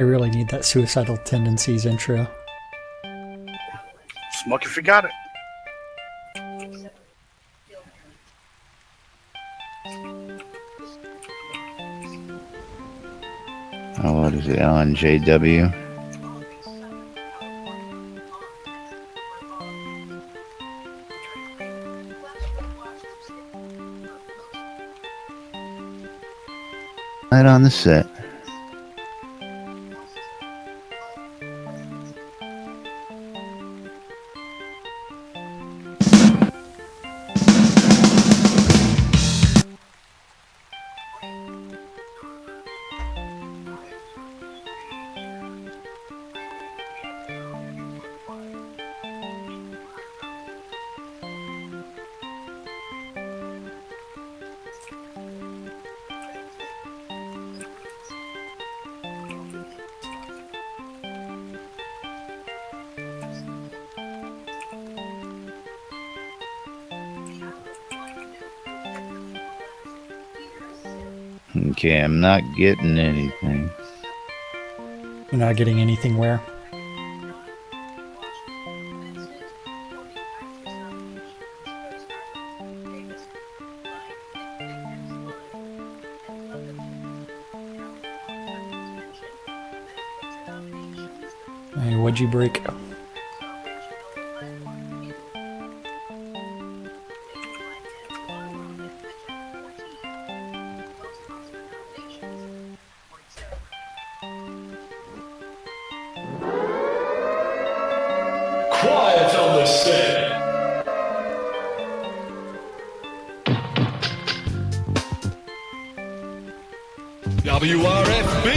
I really need that Suicidal Tendencies intro. Smoke if you got it. Oh, what is it? LNJW? Right on the set. Okay, I'm not getting anything. You're not getting anything where? Hey, what'd you break? Quiet on the set. WRFB,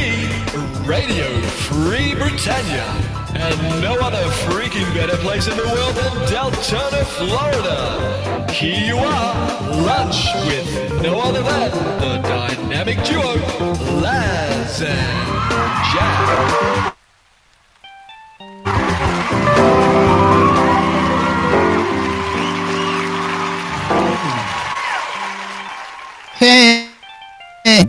Radio Free Britannia, and no other freaking better place in the world than Deltona, Florida. Here you are, lunch with no other than the dynamic duo, Laz and Jack.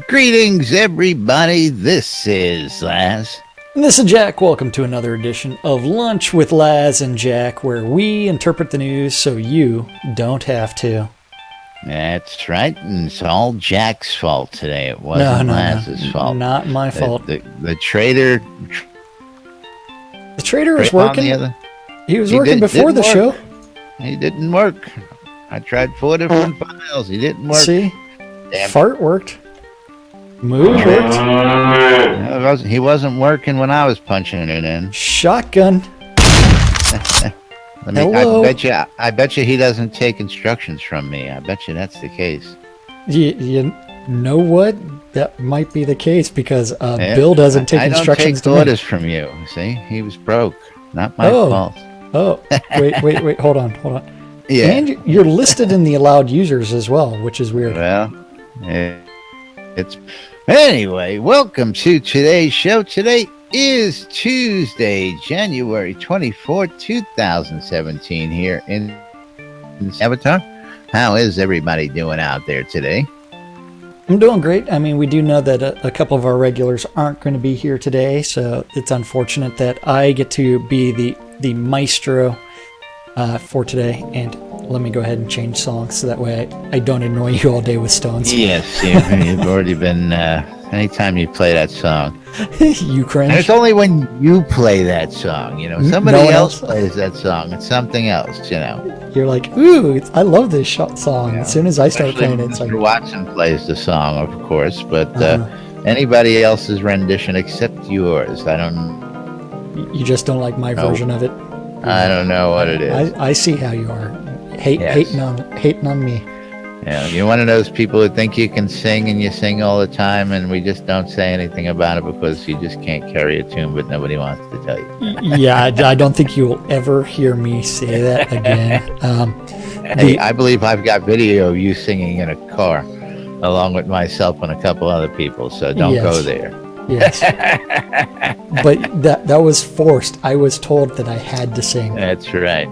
Greetings, everybody. This is Laz. And this is Jack. Welcome to another edition of Lunch with Laz and Jack, where we interpret the news so you don't have to. That's right, and it's all Jack's fault today. It wasn't Laz's fault. Not my fault. The traitor. The traitor was working. He was working before the show. He didn't work. I tried 4 different files. He didn't work. See? Damn. Fart worked. Move worked. He wasn't working when I was punching it in. Shotgun. Hello. I bet you he doesn't take instructions from me. I bet you that's the case. You know what? That might be the case because Bill doesn't take instructions to me. I don't take orders from you. See? He was broke. Not my fault. Oh, wait. Hold on. Yeah. And you're listed in the allowed users as well, which is weird. Well, it's... Anyway, welcome to today's show. Today is Tuesday, January 24th, 2017 here in Avatar. How is everybody doing out there today? I'm doing great. I mean, we do know that a couple of our regulars aren't going to be here today, so it's unfortunate that I get to be the maestro for today. And let me go ahead and change songs so that way I don't annoy you all day with Stones. Yes, you've already been, anytime you play that song. You cringe. And it's only when you play that song, somebody else plays that song. It's something else, You're like, ooh, I love this song. Yeah. As soon as I start playing it, it's like... Watson plays the song, of course, but anybody else's rendition except yours, I don't... You just don't like my version of it? I don't know what it is. I see how you are. Hating on me. Yeah, you're one of those people who think you can sing and you sing all the time, and we just don't say anything about it because you just can't carry a tune, but nobody wants to tell you. Yeah, I don't think you'll ever hear me say that again. Hey, I believe I've got video of you singing in a car, along with myself and a couple other people, so don't go there. Yes. But that was forced. I was told that I had to sing. That's right.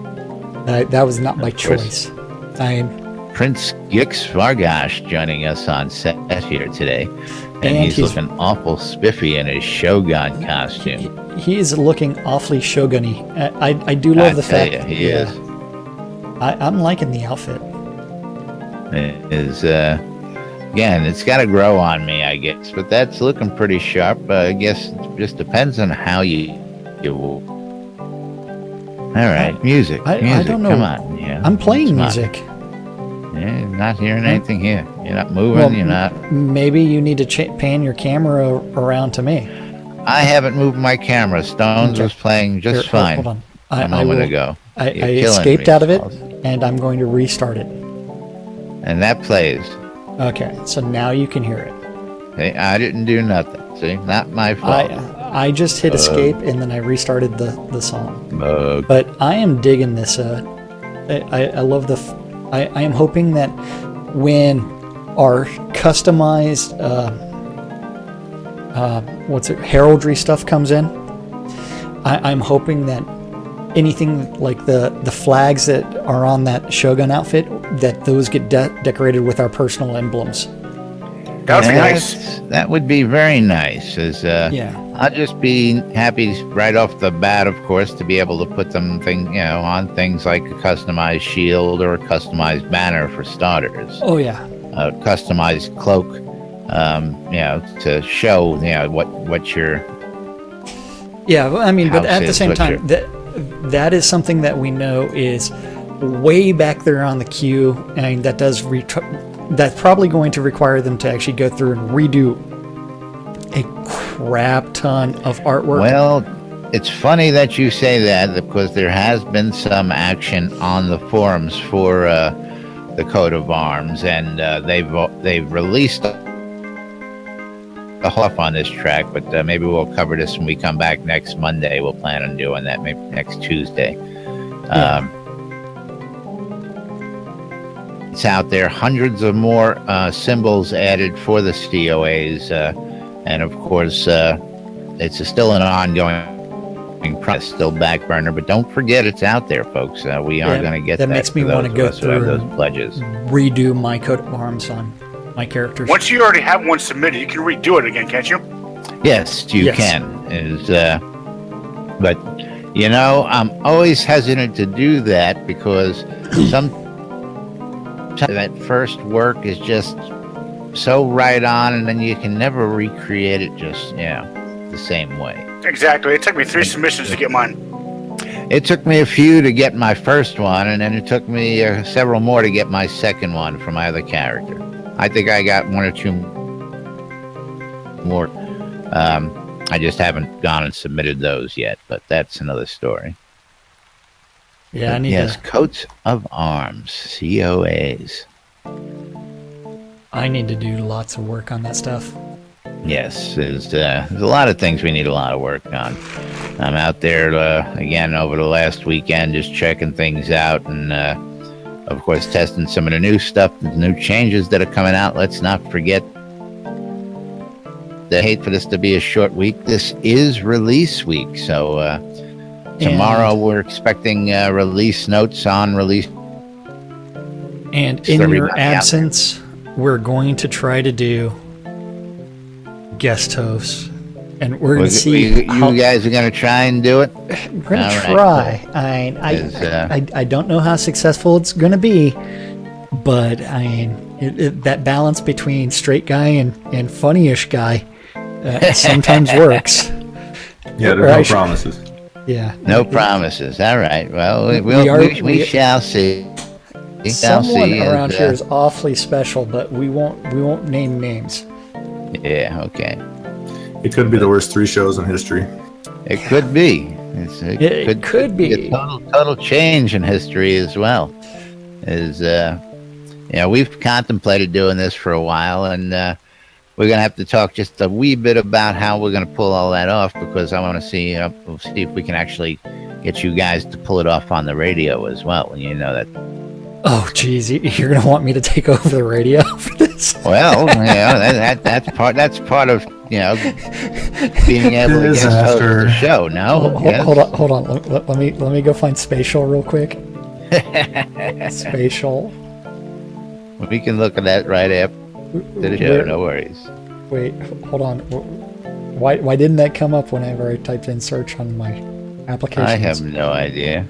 That was not my choice. Prince Gix Vargash joining us on set here today. And he's looking awful spiffy in his Shogun costume. He is looking awfully Shogun-y. I do love the fact that he is. I'm liking the outfit. It is, again, it's got to grow on me, I guess. But that's looking pretty sharp. I guess it just depends on how you will. All right, music. I don't know. Come on. Yeah, I'm playing music. Yeah, you're not hearing anything here. You're not moving. You're not. Maybe you need to pan your camera around to me. I haven't moved my camera. Stones was playing just fine. Hold on. A moment ago. I escaped out of it, and I'm going to restart it. And that plays. Okay, so now you can hear it. Hey, I didn't do nothing. See, not my fault. I just hit escape, and then I restarted the song. Bug. But I am digging this. I love I am hoping that when our customized heraldry stuff comes in, I'm hoping that anything like the flags that are on that Shogun outfit, that those get decorated with our personal emblems. That would be nice. That would be very nice. I'll just be happy right off the bat, of course, to be able to put them on things like a customized shield or a customized banner for starters. Oh yeah. A customized cloak, to show what your. Yeah, I mean, but at the same time, that is something that we know is way back there on the queue, and that's probably going to require them to actually go through and redo a crap ton of artwork. Well, it's funny that you say that, because there has been some action on the forums for the coat of arms, and they've released the huff on this track, but maybe we'll cover this when we come back next Monday. We'll plan on doing that, maybe next Tuesday. It's out there. Hundreds of more symbols added for the COAs, and of course, it's still an ongoing process, still back burner. But don't forget, it's out there, folks. We are going to get that. That makes me want to go through those pledges. Redo my coat of arms on my characters. Once you already have one submitted, you can redo it again, can't you? Yes, you can. But I'm always hesitant to do that, because sometimes that first work is just so right on, and then you can never recreate it just the same way. Exactly. It took me 3 submissions to get mine. It took me a few to get my first one, and then it took me several more to get my second one for my other character. I think I got 1 or 2 more. I just haven't gone and submitted those yet, but that's another story. Yeah, I need coats of arms, COAs. I need to do lots of work on that stuff. Yes, there's a lot of things we need a lot of work on. I'm out there again over the last weekend, just checking things out, and of course testing some of the new stuff, the new changes that are coming out. Let's not forget. I hate for this to be a short week. This is release week, so tomorrow we're expecting release notes on release. And in your absence, we're going to try to do guest hosts, and we're going to see. You guys are going to try and do it. We're going to try. I don't know how successful it's going to be, but that balance between straight guy and funny-ish guy sometimes works. Yeah, there's no promises. Yeah, no promises. All right. Well, we shall see. Someone around here is awfully special, but we won't name names. Yeah. Okay. It could be the worst 3 shows in history. It could be. It could be a total change in history as well. We've contemplated doing this for a while, and we're going to have to talk just a wee bit about how we're going to pull all that off, because I want to see we'll see if we can actually get you guys to pull it off on the radio as well. And that. Oh, geez, you're going to want me to take over the radio for this? Well, that's part of being able to guest host the show. No, hold on. Let me go find Spatial real quick. Spatial. We can look at that right after the show. No worries. Wait, hold on. Why didn't that come up whenever I typed in search on my applications? I have no idea.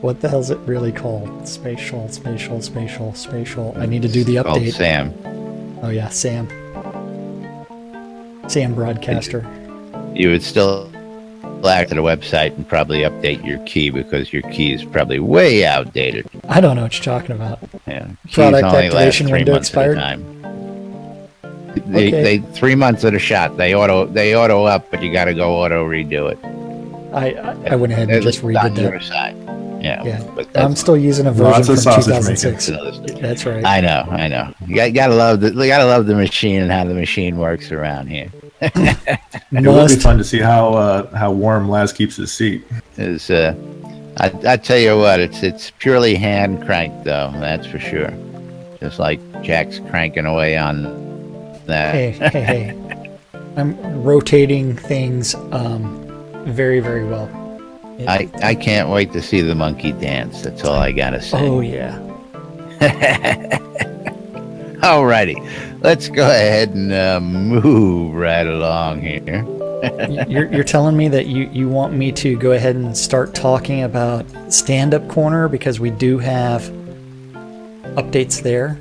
What the hell is it really called? Spatial. I need to do the It's called update. Sam. Oh yeah, Sam Broadcaster. You would still back to the website and probably update your key because your key is probably way outdated. I don't know what you're talking about. Yeah, Product activation window expired. They 3 months at a shot. They auto up, but you got to go auto redo it. I went ahead and just redid on your that. side. Yeah. But I'm still using a version from sausage 2006. That's right. I know. You gotta love the machine and how the machine works around here. It will be fun to see how warm Laz keeps his seat. I tell you what, it's purely hand cranked though, that's for sure. Just like Jack's cranking away on that. Hey. I'm rotating things very, very well. I can't wait to see the monkey dance. That's all I gotta say. Oh yeah. Alrighty, let's go ahead and move right along here. You're telling me that you want me to go ahead and start talking about stand-up corner because we do have updates there.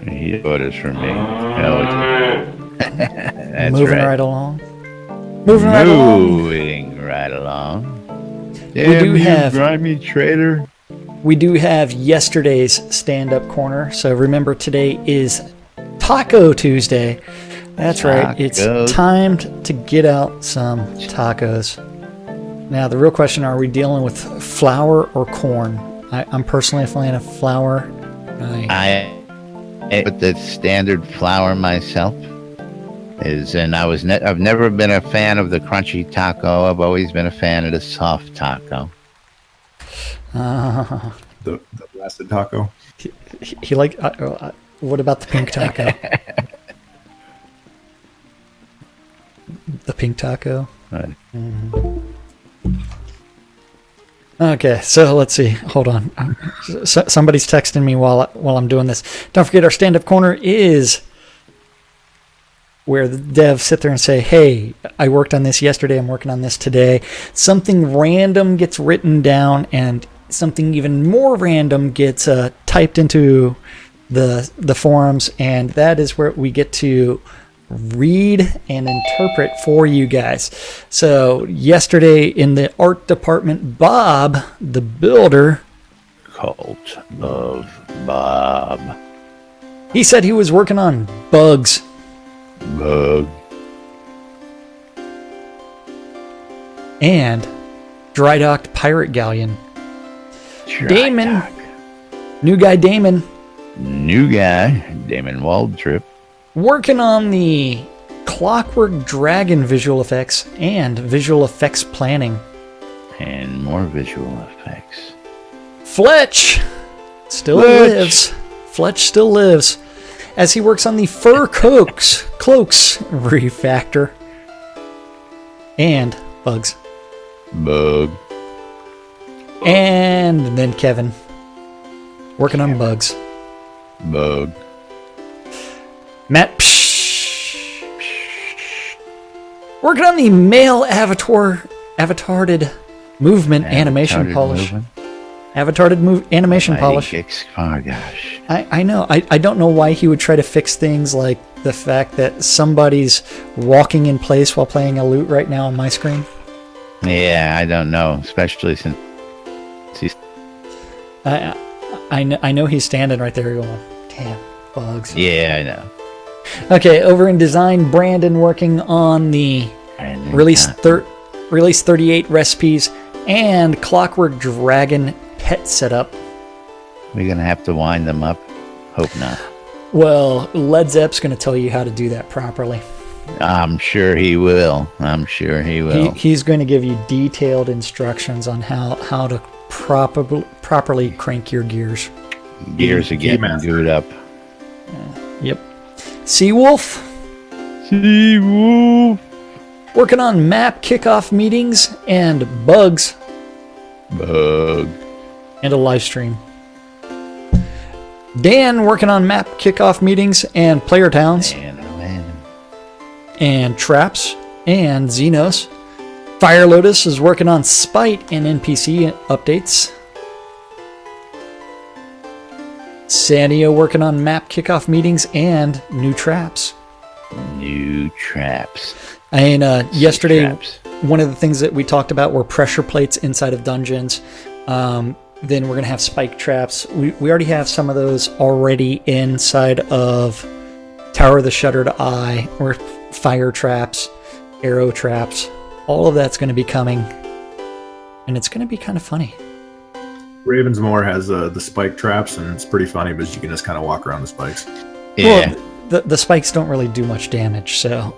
He orders from me. That's Moving right along. Moving right along. Damn you, grimy traitor. We do have yesterday's stand-up corner. So remember, today is Taco Tuesday. That's right. It's time to get out some tacos. Now, the real question, are we dealing with flour or corn? I'm personally a fan of flour. I put the standard flour myself. I've never been a fan of the crunchy taco. I've always been a fan of the soft taco. The blasted taco. He like. What about the pink taco? The pink taco. Right. Okay, so let's see. Hold on. Somebody's texting me while I'm doing this. Don't forget, our stand-up corner is where the devs sit there and say, hey, I worked on this yesterday, I'm working on this today. Something random gets written down, and something even more random gets typed into the forums, and that is where we get to read and interpret for you guys. So yesterday in the art department, Bob, the builder, Cult of Bob, he said he was working on bugs. And dry docked pirate galleon. Damon Damon Waldrop, working on the Clockwork Dragon visual effects and visual effects planning. And more visual effects. Fletch still lives. Fletch still lives as he works on the Fur Cloaks refactor. And bugs. And then Kevin working on bugs. Matt working on the male avatared movement animation polish. Avatared animation polish. Oh gosh. I know. I don't know why he would try to fix things like the fact that somebody's walking in place while playing a lute right now on my screen. Yeah, I don't know, especially since he's. I know he's standing right there going, damn, bugs. Yeah, I know. Okay, over in design, Brandon working on the release 38 recipes and Clockwork Dragon pet setup. We're going to have to wind them up? Hope not. Well, Led Zepp's going to tell you how to do that properly. I'm sure he will. He's going to give you detailed instructions on how to properly crank your gears. Gears are getting glued up. Yep. Seawolf. Working on map kickoff meetings and bugs. And a live stream. Dan working on map kickoff meetings and player towns. Man. And traps and Xenos. Fire Lotus is working on Spite and NPC updates. Sanio working on map kickoff meetings and new traps. New traps. And yesterday, Traps. one of the things that we talked about were pressure plates inside of dungeons. Then we're going to have spike traps. We already have some of those already inside of Tower of the Shuttered Eye, or fire traps, arrow traps. All of that's going to be coming. And it's going to be kind of funny. Ravensmoor has the spike traps, and it's pretty funny because you can just kind of walk around the spikes. Yeah. Well, the spikes don't really do much damage, so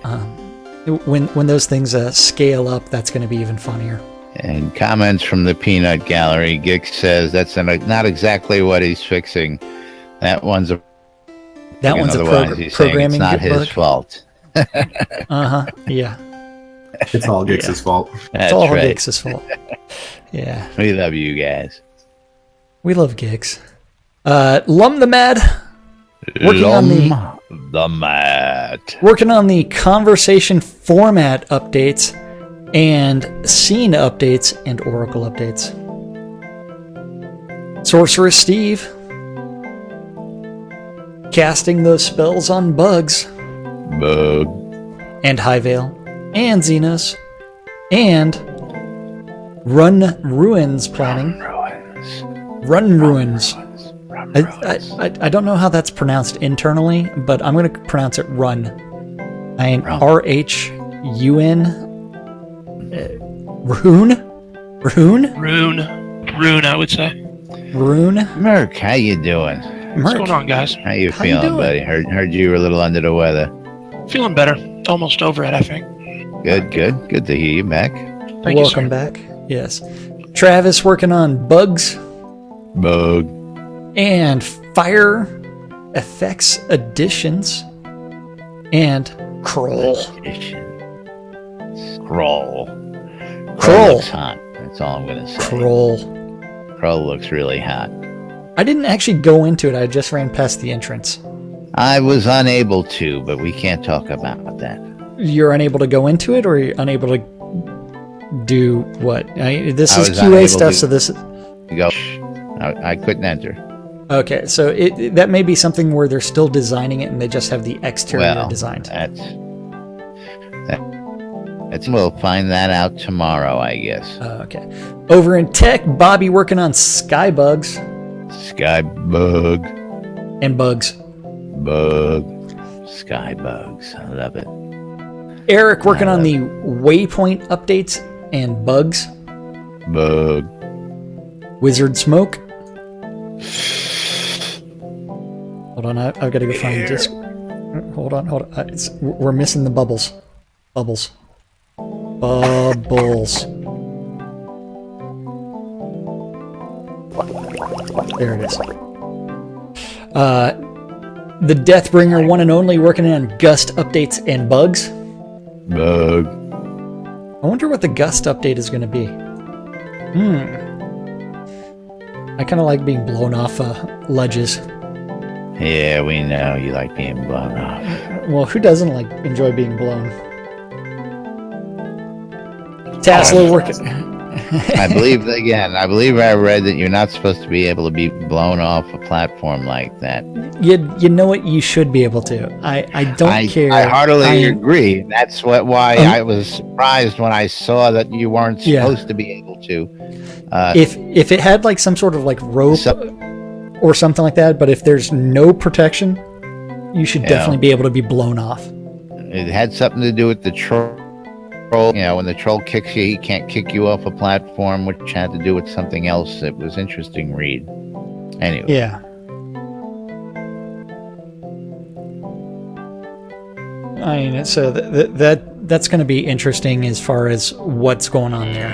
when those things scale up, that's going to be even funnier. And comments from the Peanut Gallery. Gix says that's not exactly what he's fixing. That one's a programming it's not his bug. fault. Yeah. It's all Gix's fault. That's It's all right. Gix's fault. Yeah. We love you guys. We love Gix. Lum the Mad. The Mat. Working on the conversation format updates and scene updates and oracle updates. Sorcerer Steve. Casting those spells on bugs. Bug. And Highvale. And Xenos. And Run Ruins planning. Run Ruins. I don't know how that's pronounced internally, but I'm going to pronounce it Run. R-H-U-N. Rune, I would say. Rune. Merc, how you doing? What's going on, guys? How you How you feeling, doing? buddy? Heard you were a little under the weather. Feeling better. Almost over it, I think. Good to hear you back. Thank you, Welcome sir. back. Yes. Travis working on bugs Bug. and fire effects additions and Kroll. Kroll. Kroll. Looks hot. That's all I'm gonna say. Kroll. Kroll looks really hot. I didn't actually go into it. I just ran past the entrance. I was unable to, but we can't talk about that. You're unable to go into it, or you're unable to do what? This I is was QA unable stuff, to- so this. Go. I couldn't enter. Okay, so that may be something where they're still designing it and they just have the exterior Well, designed. We'll find that out tomorrow, I guess. Okay. Over in tech, Bobby working on Skybugs Skybug. and bugs. Bug. Skybugs. I love it. Eric working on the waypoint updates and bugs. Bug. Wizard Smoke. Hold on, I've got to go find disc. Hold on. We're missing the bubbles. Bubbles. There it is. The Deathbringer one and only working on Gust updates and bugs. Bug. I wonder what the Gust update is going to be. I kind of like being blown off ledges. Yeah, we know you like being blown off. Well, who doesn't enjoy being blown? Tasla working. I believe I read that you're not supposed to be able to be blown off a platform like that. You know what? You should be able to. I don't care. I heartily agree. That's why I was surprised when I saw that you weren't supposed to be able to. If it had some sort of rope or something like that, but if there's no protection, you should definitely be able to be blown off. It had something to do with the troll. When the troll kicks you, he can't kick you off a platform, which had to do with something else. It was interesting read. Anyway. Yeah. So that's going to be interesting as far as what's going on there.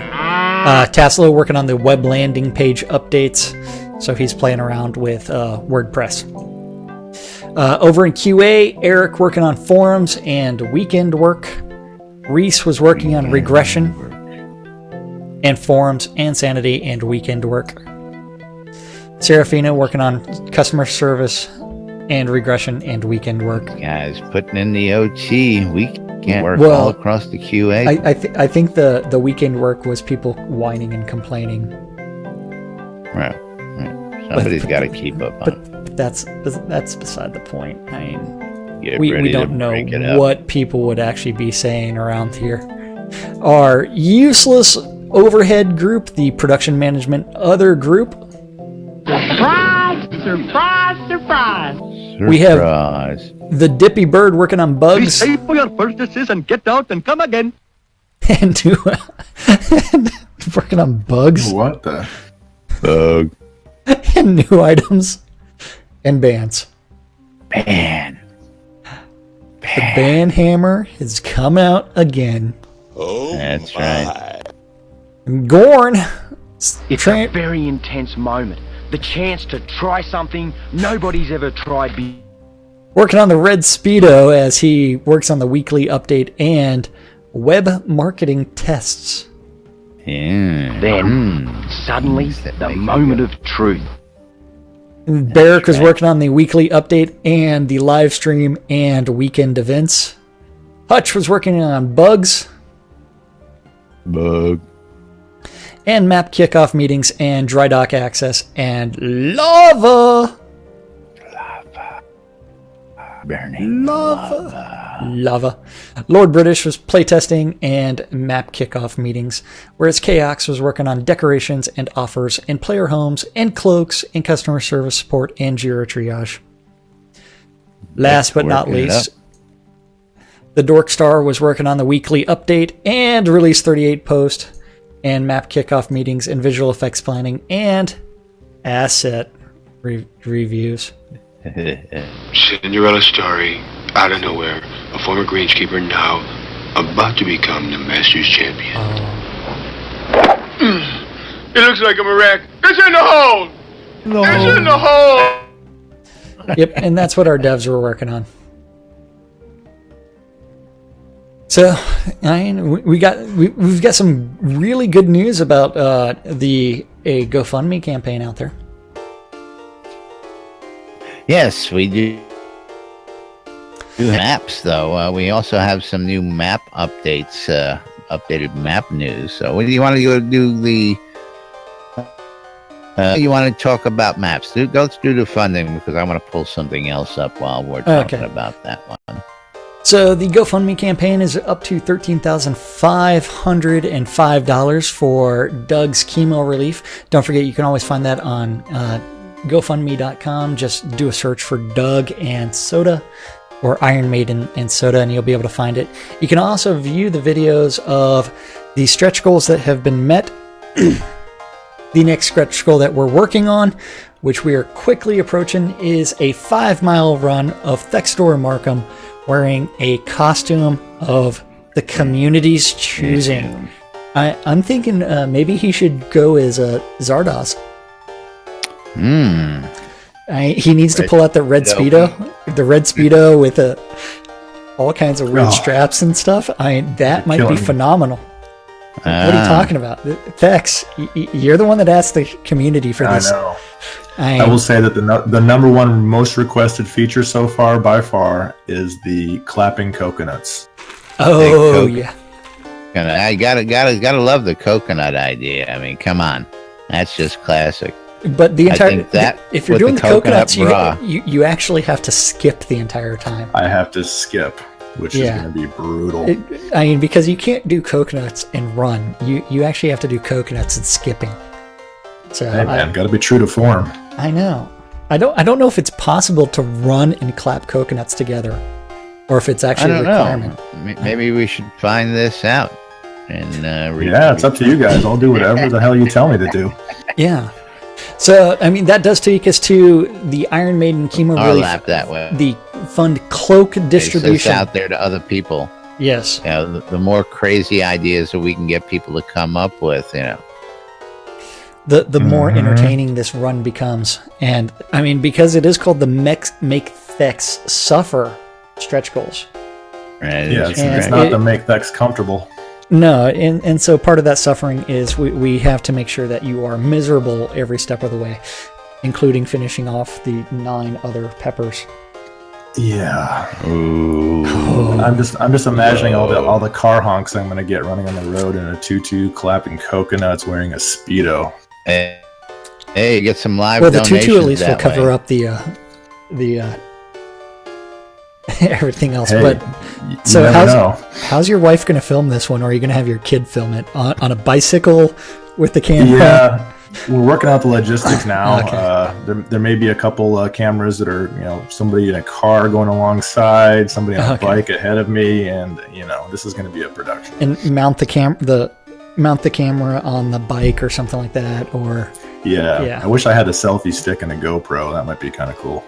Taslo working on the web landing page updates, so he's playing around with WordPress. Over in QA, Eric working on forums and weekend work. Reese was working on regression and forums and sanity and weekend work. Serafina working on customer service and regression and weekend work. Guys, putting in the OT weekend work Well, all across the QA. I think the weekend work was people whining and complaining. Right. Somebody's got to keep up on it. But that's beside the point. I mean, Get we ready to don't know break it up. what people would actually be saying around here. Our useless overhead group, the production management other group. Surprise! Surprise! Surprise! We have Surprise. the Dippy Bird working on Be bugs safe for your purchases and get out and come again. and working on bugs What the? Bug. and new items and bands. Man. The band hammer has come out again. That's right. Gorn It's a very intense moment. The chance to try something nobody's ever tried before. working on the Red Speedo as he works on the weekly update and web marketing tests. Yeah. Then, suddenly, That the makes moment it of truth. Barrick was working on the weekly update and the live stream and weekend events. Hutch was working on bugs Bug. and map kickoff meetings and dry dock access and lava. Burning. Lava. Lord British was playtesting and map kickoff meetings, whereas Chaos was working on decorations and offers and player homes and cloaks and customer service support and Jira triage. Last but not Working it least, up. the Dork Star was working on the weekly update and release 38 post and map kickoff meetings and visual effects planning and asset reviews. Cinderella story, out of nowhere, a former greenskeeper now about to become the Masters champion. It looks like I'm a wreck. It's in the hole! It's in the hole! Yep, and that's what our devs were working on. So, we've got some really good news about a GoFundMe campaign out there. Yes, we do. Maps, though. We also have some new map updates, updated map news. So, what do you want to go do? You want to talk about maps? Go through the funding because I want to pull something else up while we're talking about that one. So the GoFundMe campaign is up to $13,505 for Doug's chemo relief. Don't forget, you can always find that on GoFundMe.com. Just do a search for Doug and Soda or Iron Maiden and Soda, and you'll be able to find it. You can also view the videos of the stretch goals that have been met. The next stretch goal that we're working on, which we are quickly approaching, is a 5-mile run of Thextor Markham wearing a costume of the community's choosing. I'm thinking maybe he should go as Zardoz. He needs to pull out the red Speedo, with all kinds of weird straps and stuff. That might be phenomenal. What are you talking about? Thex, you're the one that asked the community for this. I know. I will say that the number one most requested feature so far, by far, is the clapping coconuts. Oh, yeah. I gotta love the coconut idea. I mean, come on, that's just classic. But the entire if you're with doing the the coconuts, bra. you actually have to skip the entire time. I have to skip, which is going to be brutal. Because you can't do coconuts and run. You actually have to do coconuts and skipping. So hey man, got to be true to form. I know. I don't know if it's possible to run and clap coconuts together, or if it's actually a requirement. Maybe we should find this out. And it's up to you guys. I'll do whatever the hell you tell me to do. Yeah. So that does take us to the Iron Maiden chemo relief. That way. The fund cloak distribution out there to other people. Yes. The more crazy ideas that we can get people to come up with, the more entertaining this run becomes. And because it is called the Make Thex Suffer stretch goals. Right. Yeah, it's not to make Thex comfortable. No, and so part of that suffering is we have to make sure that you are miserable every step of the way. including finishing off the 9 other peppers. Yeah. Ooh. I'm just imagining all the car honks I'm gonna get running on the road in a tutu, clapping coconuts, wearing a Speedo. Hey, get some live. Well, the tutu at least will cover up the everything else. Hey, but so how's your wife gonna film this one? Or are you gonna have your kid film it on a bicycle with the camera? Yeah. We're working out the logistics now. Okay. There may be a couple cameras that are, somebody in a car going alongside, somebody on a bike ahead of me, and this is going to be a production. And mount the camera on the bike or something like that, or yeah. I wish I had a selfie stick and a GoPro. That might be kind of cool.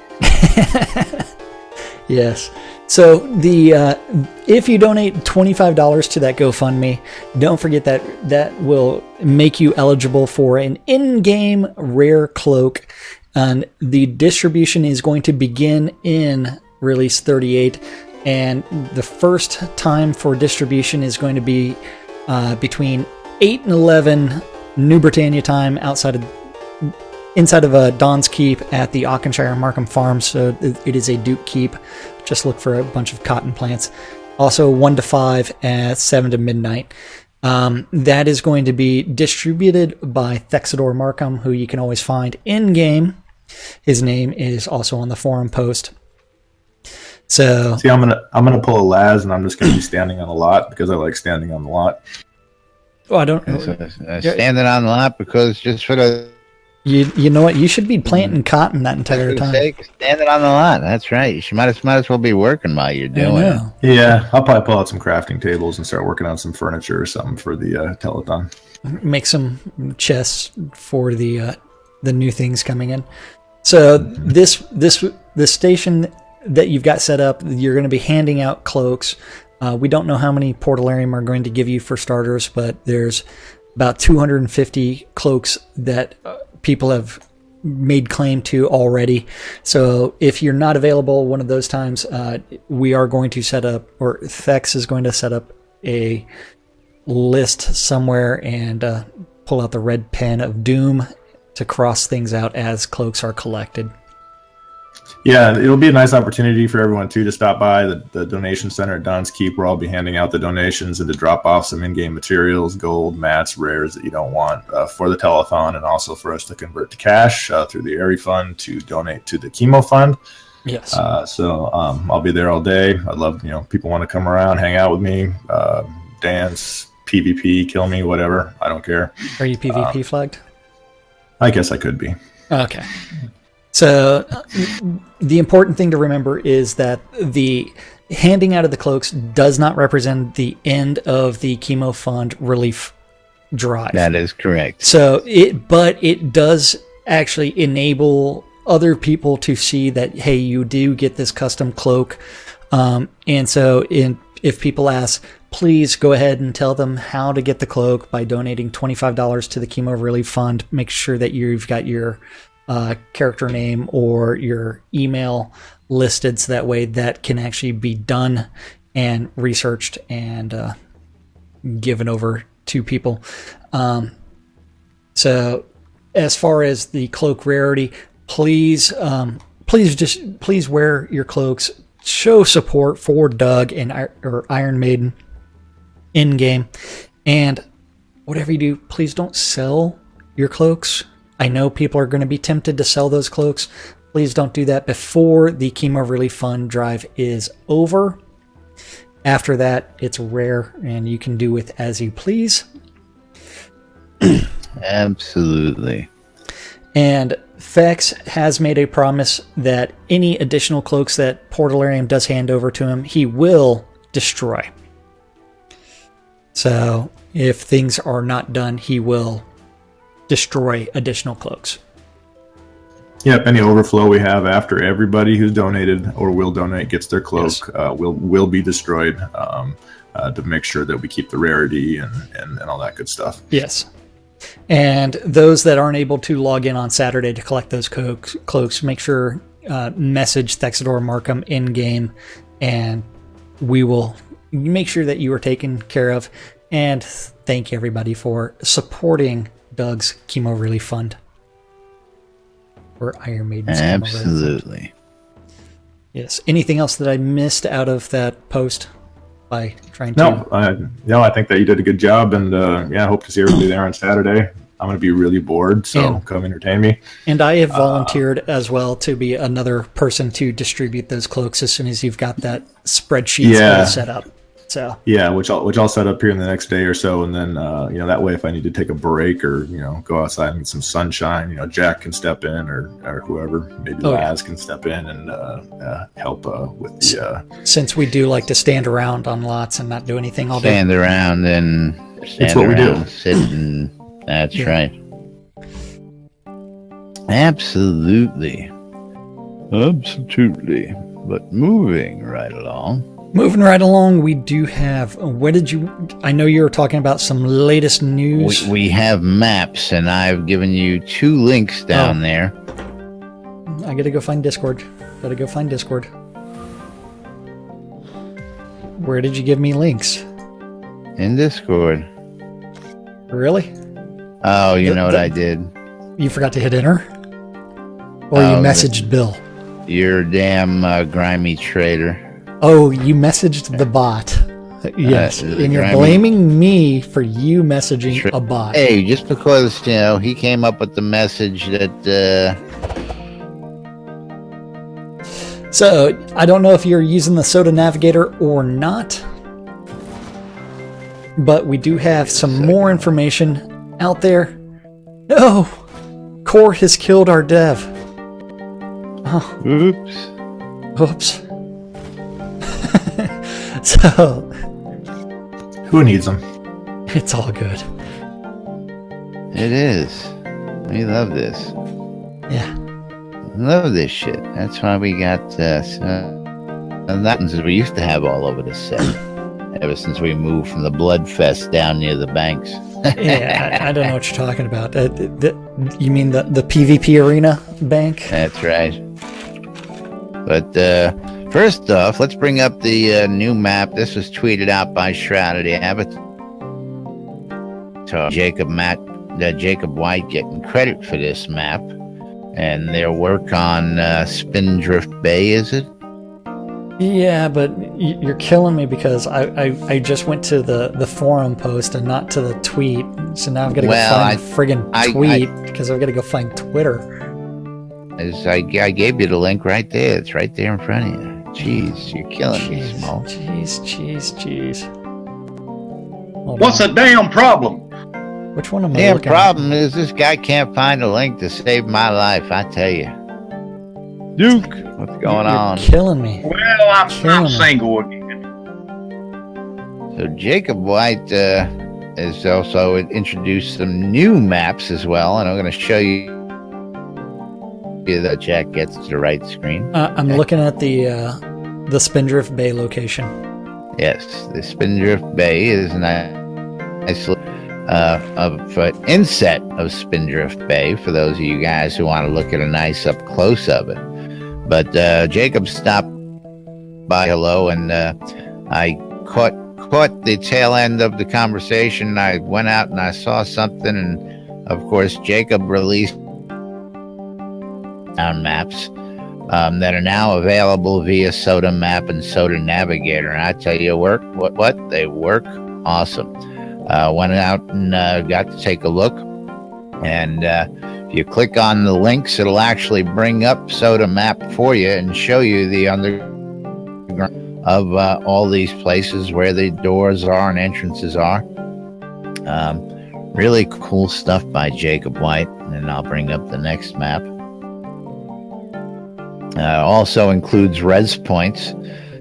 Yes. So if you donate $25 to that GoFundMe, don't forget that will make you eligible for an in-game rare cloak, and the distribution is going to begin in release 38, and the first time for distribution is going to be between 8 and 11 New Britannia time inside of Don's Keep at the Auchenshire Markham Farm. So it is a Duke Keep. Just look for a bunch of cotton plants. Also 1 to 5 at 7 to midnight. That is going to be distributed by Thexidor Markham, who you can always find in game. His name is also on the forum post. So see, I'm gonna pull a Laz, and I'm just gonna be standing on the lot because I like standing on the lot. Oh, I don't standing on the lot because just for the. You know what? You should be planting cotton that entire time. Standing on the lot. That's right. You might as well be working while you're doing it. Yeah, I'll probably pull out some crafting tables and start working on some furniture or something for the telethon. Make some chests for the new things coming in. So this station that you've got set up, you're going to be handing out cloaks. We don't know how many Portalarium are going to give you for starters, but there's about 250 cloaks that people have made claim to already. So if you're not available one of those times, we are going to set up, or Thex is going to set up a list somewhere and pull out the red pen of doom to cross things out as cloaks are collected. Yeah, it'll be a nice opportunity for everyone too to stop by the donation center at Don's Keep, where I'll be handing out the donations and to drop off some in-game materials, gold, mats, rares that you don't want for the telethon, and also for us to convert to cash through the Airy Fund to donate to the Chemo Fund. Yes. So I'll be there all day. I'd love, people want to come around, hang out with me, dance, PvP, kill me, whatever. I don't care. Are you PvP flagged? I guess I could be. Okay. So the important thing to remember is that the handing out of the cloaks does not represent the end of the Chemo Fund relief drive. That is correct. So it does actually enable other people to see that, hey, you do get this custom cloak. And so if people ask, please go ahead and tell them how to get the cloak by donating $25 to the Chemo Relief Fund. Make sure that you've got your character name or your email listed, so that way that can actually be done and researched and given over to people. So as far as the cloak rarity, please wear your cloaks. Show support for Doug or Iron Maiden in game, and whatever you do, please don't sell your cloaks. I know people are going to be tempted to sell those cloaks. Please don't do that before the Chemo Relief Fund drive is over. After that, it's rare, and you can do with as you please. Absolutely. And Fex has made a promise that any additional cloaks that Portalarium does hand over to him, he will destroy. So if things are not done, he will destroy additional cloaks. Yep, any overflow we have after everybody who's donated or will donate gets their cloak, yes, will be destroyed to make sure that we keep the rarity and all that good stuff. Yes. And those that aren't able to log in on Saturday to collect those cloaks, make sure message Thexidor Markham in game, and we will make sure that you are taken care of. And thank everybody for supporting Doug's Chemo Relief Fund. Where Iron Maiden's Absolutely. Yes. Anything else that I missed out of that post by trying to? No, I think that you did a good job, and I hope to see everybody there on Saturday. I'm going to be really bored, so come entertain me. And I have volunteered as well to be another person to distribute those cloaks as soon as you've got that spreadsheet all set up. So which I'll set up here in the next day or so, and then that way if I need to take a break or go outside and get some sunshine, Jack can step in or whoever, maybe Laz can step in and help with the. Since we do like to stand around on lots and not do anything all day. Stand around and it's what we do. Sit and that's right. Absolutely. But moving right along, we do have. I know you were talking about some latest news. We have maps, and I've given you 2 links down there. I gotta go find Discord. Where did you give me links? In Discord. Really? Oh, you know what I did? You forgot to hit enter? Or you messaged Bill? You're a damn grimy traitor. Oh, you messaged the bot. Yes, and you're blaming me for you messaging a bot. Hey, just because, he came up with the message that... So, I don't know if you're using the Soda Navigator or not, but we do have some more information out there. No! Core has killed our dev. Oh. Oops. So... Who needs them? It's all good. It is. We love this. Yeah. Love this shit. That's why we got nothing we used to have all over the set. Ever since we moved from the Bloodfest down near the banks. Yeah, I don't know what you're talking about. You mean the PvP arena bank? That's right. But first off, let's bring up the new map. This was tweeted out by Shroud Avatar. Jacob White getting credit for this map. And their work on Spindrift Bay, is it? Yeah, but you're killing me because I just went to the forum post and not to the tweet. So now I've got to go find the friggin' tweet because I've got to go find Twitter. I gave you the link right there. It's right there in front of you. Jeez, you're killing me, Small. Jeez. What's the damn problem? Which one am I damn looking problem is this guy can't find a link to save my life, I tell you. Duke, what's going on? You're killing me. Well, I'm single again. So Jacob White has also introduced some new maps as well, and I'm going to show you that Jack gets to the right screen. I'm looking at the Spindrift Bay location. Yes, the Spindrift Bay is a nice inset of Spindrift Bay for those of you guys who want to look at a nice up close of it. But Jacob stopped by hello, and I caught the tail end of the conversation. I went out and I saw something, and of course Jacob released maps that are now available via Soda Map and Soda Navigator. And I tell you what they work awesome. Went out and got to take a look, and if you click on the links, it'll actually bring up Soda Map for you and show you the underground of all these places where the doors are and entrances are. Really cool stuff by Jacob White, and I'll bring up the next map. Also includes res points,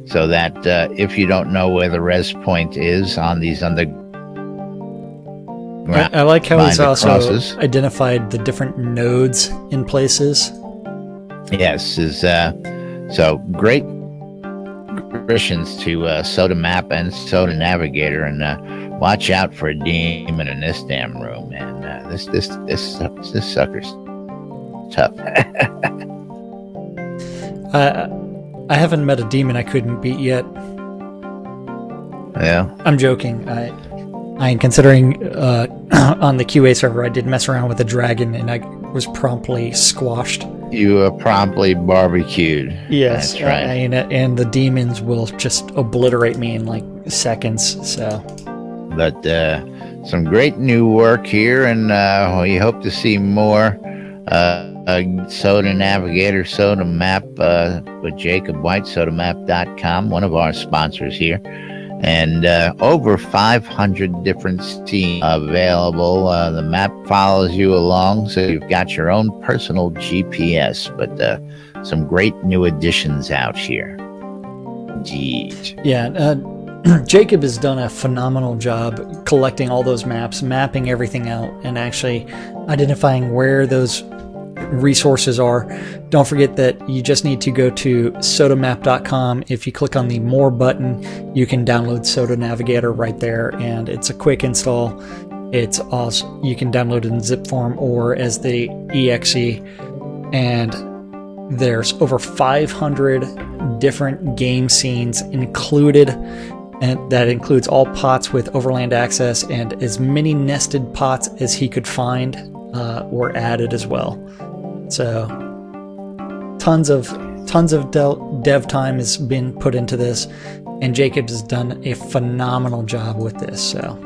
so that if you don't know where the res point is on these I like how he's also identified the different nodes in places. Yes, so great additions to Soda Map and Soda Navigator, and watch out for a demon in this damn room, man. This sucker's tough. I haven't met a demon I couldn't beat yet. Yeah, I'm joking. I am considering on the QA server I did mess around with a dragon and I was promptly squashed. you are promptly barbecued. Yes, that's right. And the demons will just obliterate me in like seconds. So, but some great new work here, and we hope to see more. Soda Navigator, Soda Map with Jacob White, sodamap.com, one of our sponsors here. And over 500 different scenes available. The map follows you along, so you've got your own personal GPS. But some great new additions out here. Indeed. Yeah, Jacob has done a phenomenal job collecting all those maps, mapping everything out, and actually identifying where those resources are. Don't forget that you just need to go to sodamap.com. If you click on the More button, you can download Soda Navigator right there, and it's a quick install. It's awesome. You can download it in zip form or as the exe, and there's over 500 different game scenes included, and that includes all pots with overland access, and as many nested pots as he could find were added as well. So tons of dev time has been put into this, and Jacob has done a phenomenal job with this. So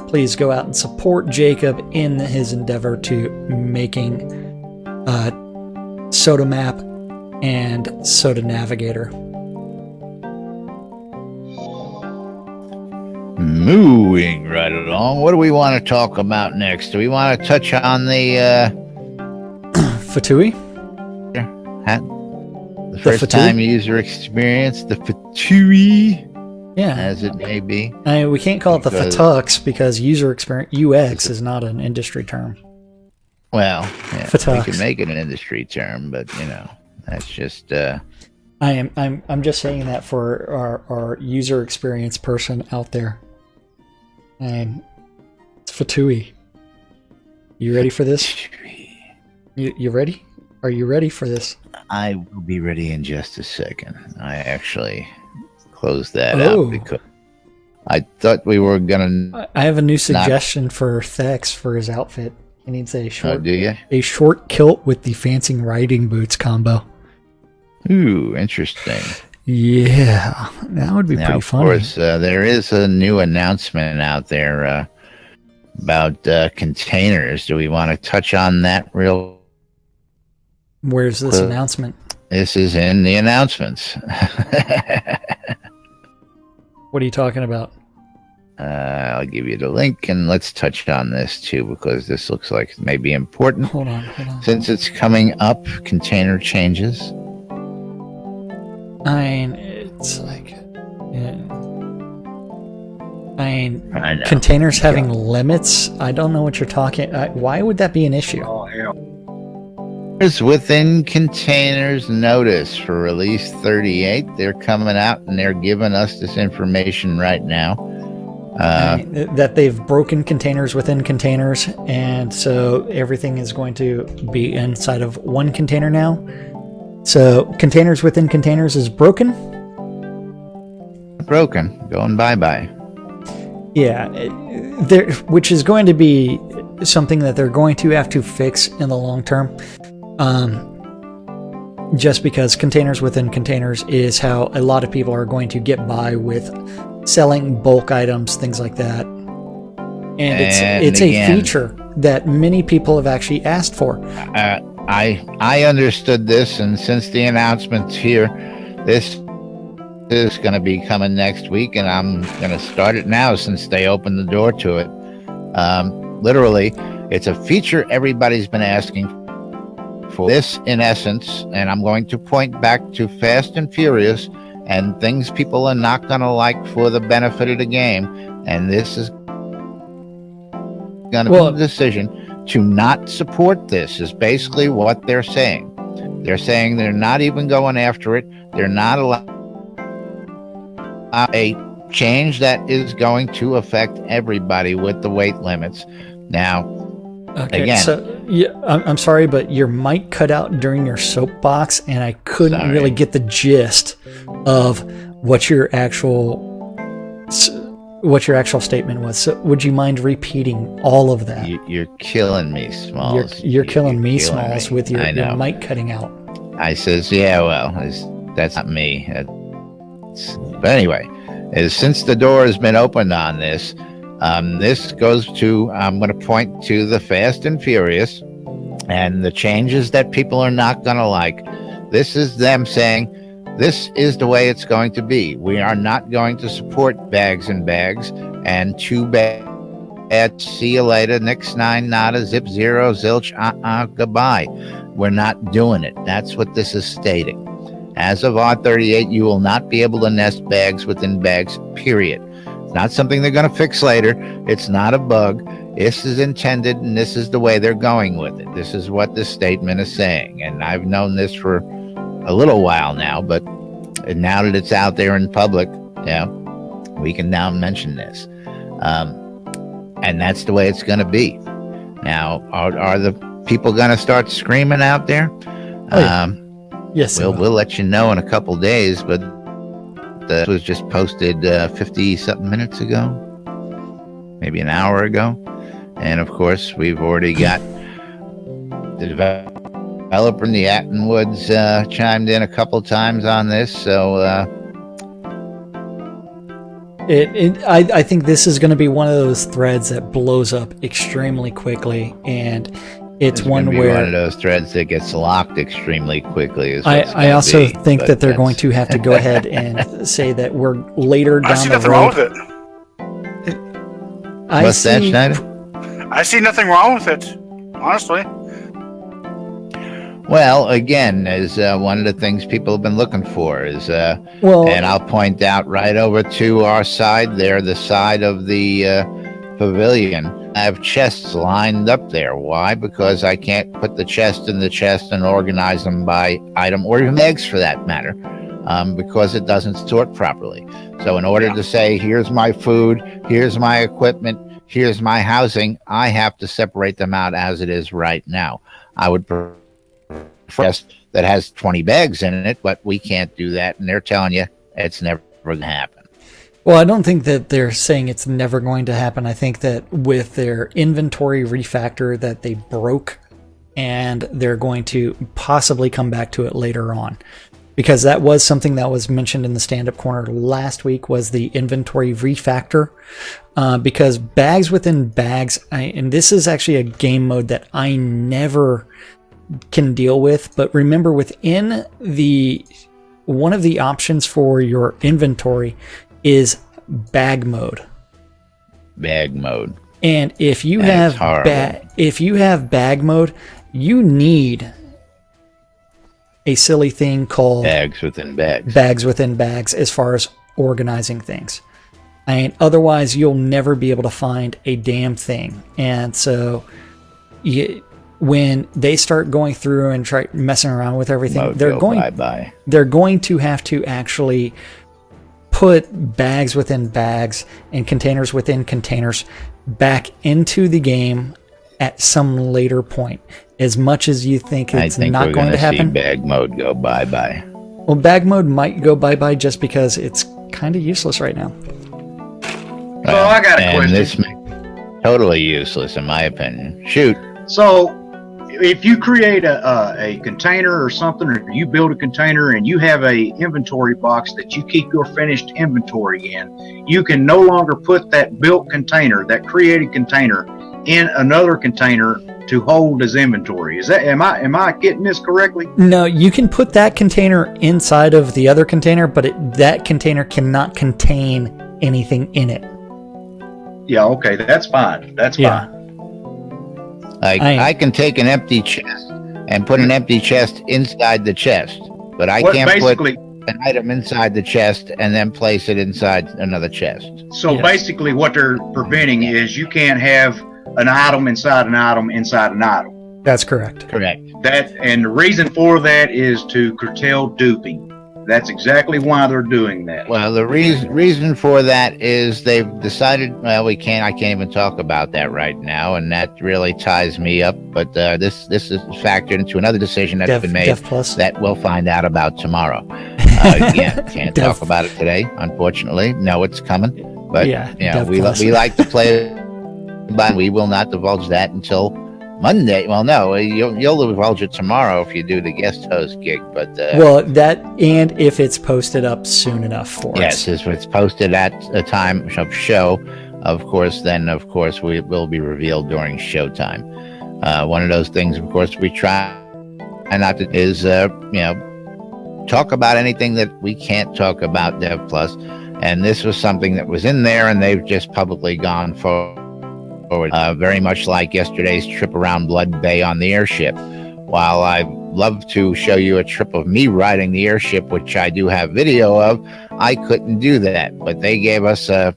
please go out and support Jacob in his endeavor to making Soda Map and Soda Navigator. Moving right along, what do we want to talk about next? Do we want to touch on the Fatui? The first time user experience, the Fatui, as it may be. I mean, we can't call it the Fatux because user experience UX is not an industry term. Well, yeah, we can make it an industry term, but that's just. I'm just saying that for our user experience person out there. It's Fatui. You ready for this? You ready? Are you ready for this? I will be ready in just a second. I actually closed that out because I thought we were gonna. I have a new suggestion for Thex for his outfit. He needs a short. Oh, do you? A short kilt with the fancy riding boots combo. Ooh, interesting. Yeah, that would be pretty funny. Of course, there is a new announcement out there about containers. Do we want to touch on that real? Where's this announcement? This is in the announcements. What are you talking about? I'll give you the link, and let's touch on this too, because this looks like it may be important. Hold on. Since it's coming up, container changes. It's like, containers having limits. I don't know what you're talking. Why would that be an issue? Oh, hell. Within containers notice for release 38. They're coming out and they're giving us this information right now. That they've broken containers within containers, and so everything is going to be inside of one container now. So containers within containers is broken? Going bye-bye. Yeah, which is going to be something that they're going to have to fix in the long term. Just because containers within containers is how a lot of people are going to get by with selling bulk items, things like that. And it's a feature that many people have actually asked for. I understood this, and since the announcement's here, this is going to be coming next week, and I'm going to start it now since they opened the door to it. Literally, it's a feature everybody's been asking for. This, in essence, and I'm going to point back to Fast and Furious and things people are not going to like for the benefit of the game, and this is going to be the decision to not support this is basically what they're saying. They're saying they're not even going after it. They're not allowed a change that is going to affect everybody with the weight limits. Now, again, so I'm sorry, but your mic cut out during your soapbox, and I couldn't really get the gist of what your actual what your actual statement was. So would you mind repeating all of that? You're killing me, Smalls. You're killing me, Smalls, with your mic cutting out. I says, yeah, well, that's not me. But anyway, since the door has been opened on this, this goes to, I'm going to point to the Fast and Furious and the changes that people are not going to like. This is them saying, this is the way it's going to be. We are not going to support bags and bags, and too bad. See you later. Nix 9, nada, zip 0, zilch, goodbye. We're not doing it. That's what this is stating. As of R38, you will not be able to nest bags within bags, period. It's not something they're going to fix later. It's not a bug. This is intended, and this is the way they're going with it. This is what this statement is saying. And I've known this for a little while now, but now that it's out there in public, we can now mention this. And that's the way it's going to be. Now, are the people going to start screaming out there? Yes. We'll let you know in a couple days, but this was just posted 50-something minutes ago, maybe an hour ago. And, of course, we've already got the developer in the Attenwoods chimed in a couple times on this. So I think this is going to be one of those threads that blows up extremely quickly, and it's one where one of those threads that gets locked extremely quickly. I also think that they're going to have to go ahead and say that we're later down the road. I see nothing wrong with it. What's that, Schneider? I see nothing wrong with it, honestly. Well, again, is one of the things people have been looking for is, and I'll point out right over to our side there, the side of the pavilion. I have chests lined up there. Why? Because I can't put the chest in the chest and organize them by item, or even eggs for that matter, because it doesn't sort properly. So in order to say, here's my food, here's my equipment, here's my housing, I have to separate them out as it is right now. I would prefer that has 20 bags in it, but we can't do that, and they're telling you it's never going to happen. Well, I don't think that they're saying it's never going to happen. I think that with their inventory refactor that they broke, and they're going to possibly come back to it later on. Because that was something that was mentioned in the stand-up corner last week, was the inventory refactor. Because bags within bags, and this is actually a game mode that I never can deal with, but remember, within the one of the options for your inventory is bag mode. Bag mode. And if you have bag mode, you need a silly thing called bags within bags. Bags within bags, as far as organizing things. Otherwise, you'll never be able to find a damn thing. And so, when they start going through and try messing around with everything, they're going to have to actually put bags within bags and containers within containers back into the game at some later point. As much as you think it's not going to happen, see bag mode go bye-bye. Well, bag mode might go bye-bye just because it's kind of useless right now. Well, I got a question. This makes it totally useless, in my opinion. Shoot. So, if you create a container or something, or you build a container and you have a inventory box that you keep your finished inventory in, you can no longer put that built container, that created container, in another container to hold as inventory. Is that am I getting this correctly? No, you can put that container inside of the other container, but that container cannot contain anything in it. Yeah, okay, that's fine. That's fine. I can take an empty chest and put an empty chest inside the chest, but I can't put an item inside the chest and then place it inside another chest. So basically what they're preventing is you can't have an item inside an item inside an item. That's correct. Correct. And the reason for that is to curtail duping. That's exactly why they're doing that. Well, the reason for that is they've decided, well, I can't even talk about that right now, and that really ties me up. But this is factored into another decision that's been made that we'll find out about tomorrow. Can't talk about it today, unfortunately. No, it's coming. But Yeah, we like to play, but we will not divulge that until Monday. Well, no, you'll divulge it tomorrow if you do the guest host gig. But that, and if it's posted up soon enough for us. Yes, if it's posted at a time of show, of course, then of course we will be revealed during showtime. One of those things, of course, we try not to is talk about anything that we can't talk about Dev Plus. And this was something that was in there, and they've just publicly gone forward. Very much like yesterday's trip around Blood Bay on the airship. While I'd love to show you a trip of me riding the airship, which I do have video of, I couldn't do that. But they gave us a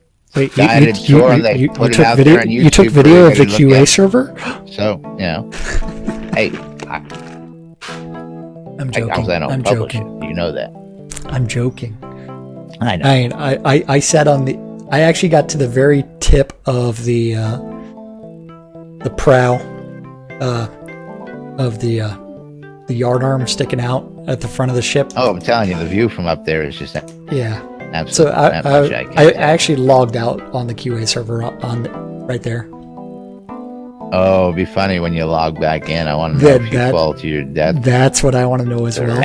guided tour, and they put it out there on YouTube. You took video of the QA server? So, hey, I'm joking. I'm joking. You know that. I'm joking. I know. I sat on the. I actually got to the very tip of the prow of the yard arm sticking out at the front of the ship. Oh, I'm telling you, the view from up there is just absolutely. So I actually logged out on the QA server right there. Oh, it'd be funny when you log back in. I want to know if you fall to your death. That's what I want to know as well.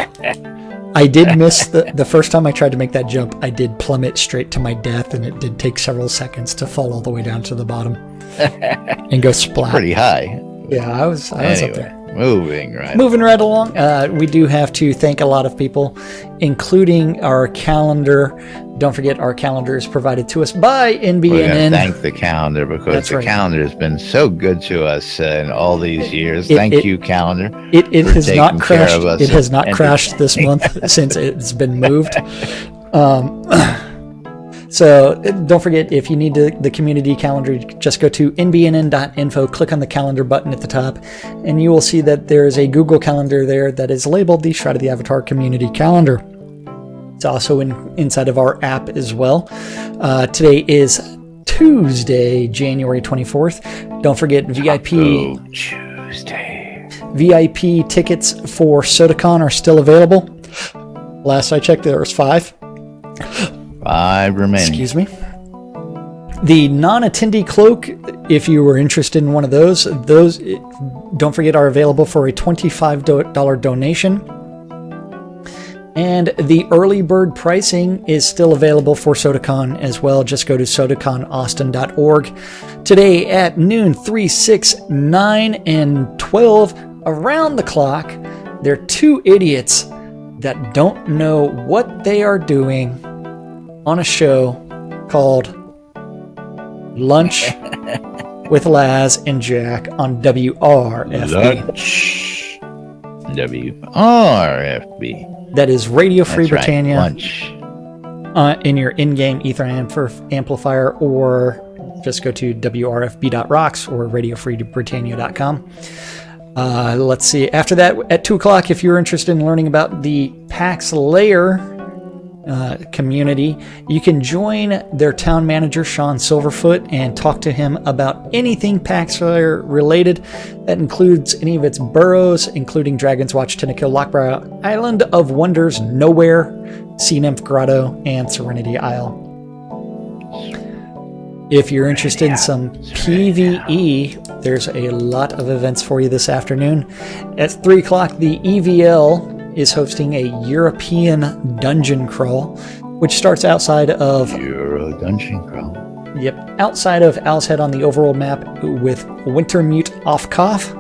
I did miss the first time I tried to make that jump. I did plummet straight to my death, and it did take several seconds to fall all the way down to the bottom and go splat. Pretty high. Yeah, I was up there. Moving right along. We do have to thank a lot of people, including our calendar. Don't forget, our calendar is provided to us by NBNN. We're going to thank the calendar because calendar has been so good to us in all these years. Thank you, calendar. It has not crashed. It has not crashed this month since it's been moved. So don't forget, if you need the community calendar, just go to nbnn.info, click on the calendar button at the top, and you will see that there is a Google Calendar there that is labeled the Shroud of the Avatar Community Calendar. It's also inside of our app as well. Today is Tuesday, January 24th. Don't forget VIP tickets for SodaCon are still available. Last I checked, there was 5. 5 remaining. Excuse me. The non-attendee cloak, if you were interested in one of those, don't forget, are available for a $25 donation. And the early bird pricing is still available for SodaCon as well. Just go to sodaconaustin.org. Today at noon, 3, 6, 9, and 12, around the clock, there are 2 idiots that don't know what they are doing on a show called Lunch with Laz and Jack on WRFB. Lunch. WRFB. That is Radio Free That's Britannia. Right. Lunch. In your in-game Ethernet amplifier, or just go to wrfb.rocks or radiofreebritannia.com. Let's see. After that, at 2 o'clock, if you're interested in learning about the PAX Layer community, you can join their town manager, Sean Silverfoot, and talk to him about anything PAX Layer related. That includes any of its boroughs, including Dragon's Watch, Tentakill, Lockbrow, Island of Wonders, Nowhere, Sea Nymph Grotto, and Serenity Isle. If you're interested in some PvE, there's a lot of events for you this afternoon. At 3 o'clock, the EVL is hosting a European dungeon crawl, which starts outside of Euro dungeon crawl. Yep, outside of Owl's Head on the overworld map, with Wintermute Offkoff,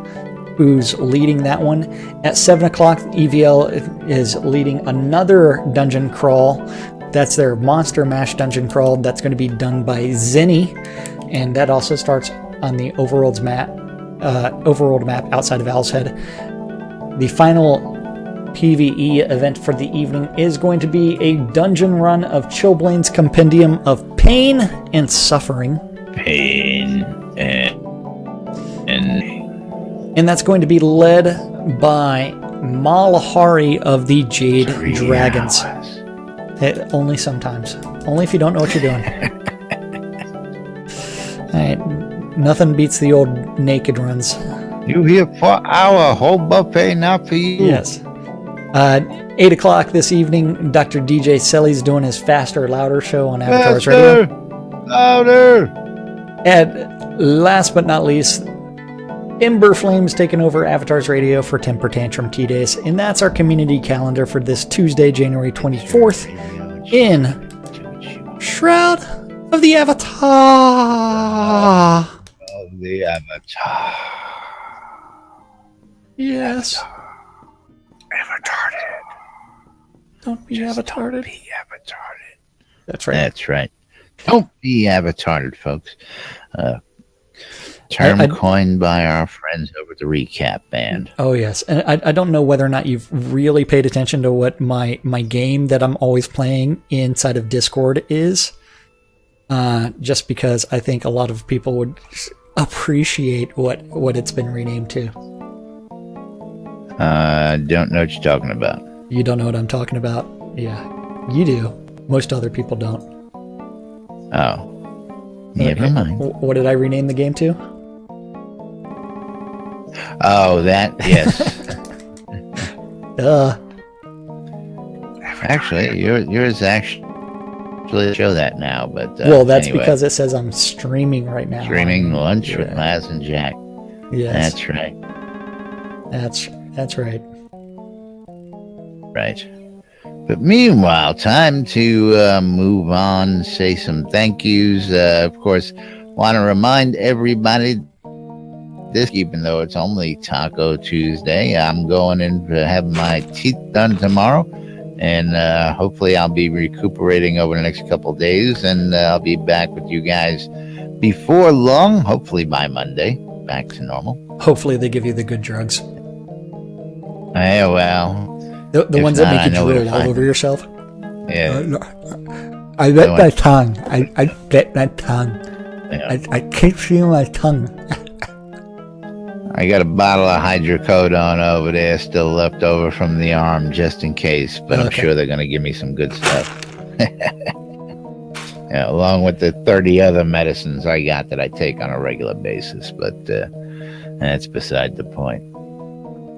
who's leading that one. At 7 o'clock, EVL is leading another dungeon crawl. That's their Monster Mash dungeon crawl. That's going to be done by Zenny, and that also starts on the overworld map outside of Owl's Head. The final PvE event for the evening is going to be a dungeon run of Chilblain's Compendium of Pain and Suffering. Pain and that's going to be led by Malahari of the Jade Dragons. Only sometimes. Only if you don't know what you're doing. Alright, nothing beats the old naked runs. You here for our whole buffet, not for you. Yes. 8 o'clock this evening, Dr. DJ Selly's doing his Faster Louder show on Avatar's Radio. Louder! And last but not least, Ember Flames taking over Avatar's Radio for Temper Tantrum Tea Days. And that's our community calendar for this Tuesday, January 24th in Shroud of the Avatar. Of the Avatar. Yes. Avatarded. Don't be avatarded. Be avatarded. That's right. That's right. Don't be avatarded, folks. Term coined by our friends over at the Recap Band. Oh, yes. And I don't know whether or not you've really paid attention to what my game that I'm always playing inside of Discord is. Just because I think a lot of people would appreciate what it's been renamed to. Don't know what you're talking about. You don't know what I'm talking about? Yeah, you do. Most other people don't. Oh. Never mind. What did I rename the game to? Oh, that, yes. Actually, yours actually show that now, but well, that's anyway. because it says I'm streaming right now. Streaming Lunch with Laz and Jack. Yes. That's right. That's right. Right. But meanwhile, time to move on, say some thank yous. Of course, want to remind everybody this, even though it's only Taco Tuesday, I'm going in to have my teeth done tomorrow. And hopefully I'll be recuperating over the next couple of days. And I'll be back with you guys before long, hopefully by Monday, back to normal. Hopefully they give you the good drugs. Yeah, well. The ones that make you drool all over yourself? Yeah. I bit my tongue. I bit my tongue. Yeah. I can't feel my tongue. I got a bottle of hydrocodone over there still left over from the arm just in case, but I'm sure they're going to give me some good stuff. Yeah, along with the 30 other medicines I got that I take on a regular basis, but that's beside the point.